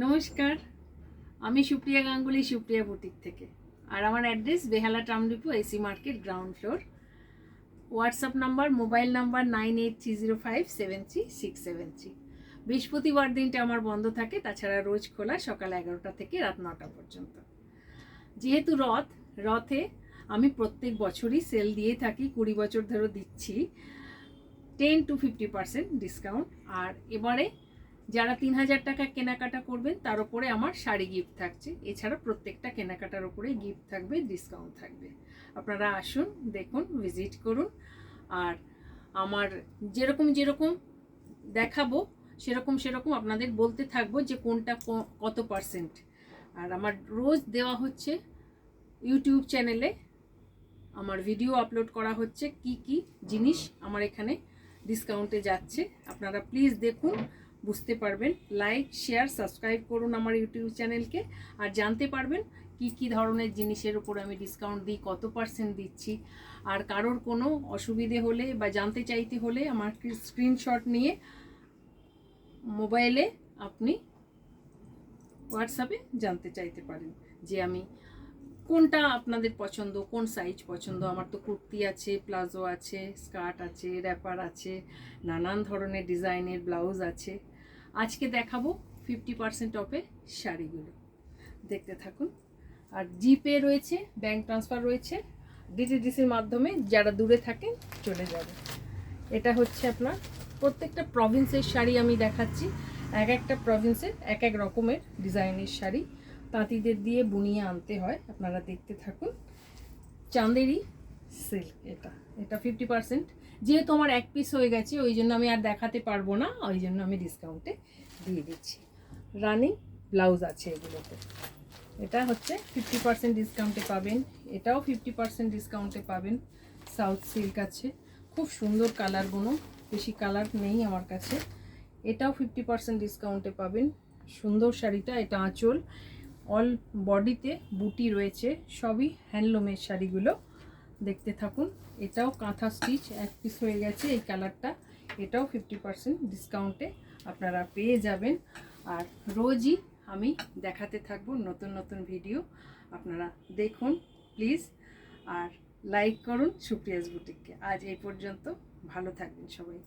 নমস্কার, আমি সুপ্রিয়া গাঙ্গুলি সুপ্রিয়া বুটিক থেকে। আর আমার address Behala tram depot, AC market, ground floor. WhatsApp number, mobile number 9830573673। বৃহস্পতিবার দিনটা আমার বন্ধ থাকে, তাছাড়া রোজ খোলা সকাল 11টা থেকে রাত 9টা পর্যন্ত। যেহেতু রথে আমি প্রত্যেক বছরই সেল দিয়ে থাকি, 20 বছর ধরে দিচ্ছি 10 to 50% ডিসকাউন্ট। আর এবারে যারা 3000 টাকা কেনাকাটা করবেন তার উপরে আমার শাড়ি গিফট থাকছে। এছাড়া প্রত্যেকটা কেনাকাটার উপরে গিফট থাকবে, ডিসকাউন্ট থাকবে। আপনারা আসুন, দেখুন, ভিজিট করুন। আর আমার যেরকম দেখাবো সেরকম আপনাদের বলতে থাকবো যে কোনটা কত পার্সেন্ট। আর আমার রোজ দেওয়া হচ্ছে ইউটিউব চ্যানেলে, আমার ভিডিও আপলোড করা হচ্ছে কি কি জিনিস আমার এখানে ডিসকাউন্টে যাচ্ছে। আপনারা প্লিজ দেখুন, বুঝতে পারবেন। লাইক, শেয়ার, সাবস্ক্রাইব করুন আমার ইউটিউব চ্যানেলকে, আর জানতে পারবেন কি কি ধরনের জিনিসের উপর আমি ডিসকাউন্ট দিই, কত পার্সেন্ট দিচ্ছি। আর কারোর কোনো অসুবিধে হলে বা জানতে চাইতে হলে আমার স্ক্রিনশট নিয়ে মোবাইলে আপনি হোয়াটসঅ্যাপে জানতে চাইতে পারেন যে আমি কোনটা আপনাদের পছন্দ, কোন সাইজ পছন্দ। আমার তো কুর্তি আছে, প্লাজো আছে, স্কার্ট আছে, র্যাপার আছে, নানান ধরনের ডিজাইনের ব্লাউজ আছে। আজকে দেখাবো 50% অফে শাড়িগুলো, দেখতে থাকুন। আর জিপে রয়েছে, ব্যাংক ট্রান্সফার রয়েছে, ডিটিডিসির মাধ্যমে যারা দূরে থাকেন চলে যাবে। এটা হচ্ছে আপনার প্রত্যেকটা প্রভিন্সের শাড়ি আমি দেখাচ্ছি। এক একটা প্রভিন্সের এক এক রকমের ডিজাইনের শাড়ি তাঁতিদের দিয়ে বুনিয়ে আনতে হয়। আপনারা দেখতে থাকুন। চাঁদেরি সিল্ক, এটা 50%। যেহেতু আমার এক পিস হয়ে গেছে ওই জন্য আমি আর দেখাতে পারবো না, ওই জন্য আমি ডিসকাউন্টে দিয়ে দিচ্ছি। রানিং ব্লাউজ আছে এগুলোতে। এটা হচ্ছে 50% ডিসকাউন্টে পাবেন। এটাও 50% ডিসকাউন্টে পাবেন। সাউথ সিল্ক আছে, খুব সুন্দর কালারগুলো, বেশি কালার নেই আমার কাছে। এটাও 50% ডিসকাউন্টে পাবেন। সুন্দর শাড়িটা, এটা আঁচল, অল বডিতে বুটি রয়েছে, সবই হ্যান্ডলুমের শাড়িগুলো, দেখতে থাকুন। এটাও কাঁথা স্টিচ, এক পিস হয়ে গেছে এই কালারটা। এটাও 50% ডিসকাউন্টে আপনারা পেয়ে যাবেন। আর রোজই আমি দেখাতে থাকবো নতুন নতুন ভিডিও, আপনারা দেখুন প্লিজ। আর লাইক করুন সুপ্রিয়াস বুটিককে। আজ এই পর্যন্ত, ভালো থাকবেন সবাই।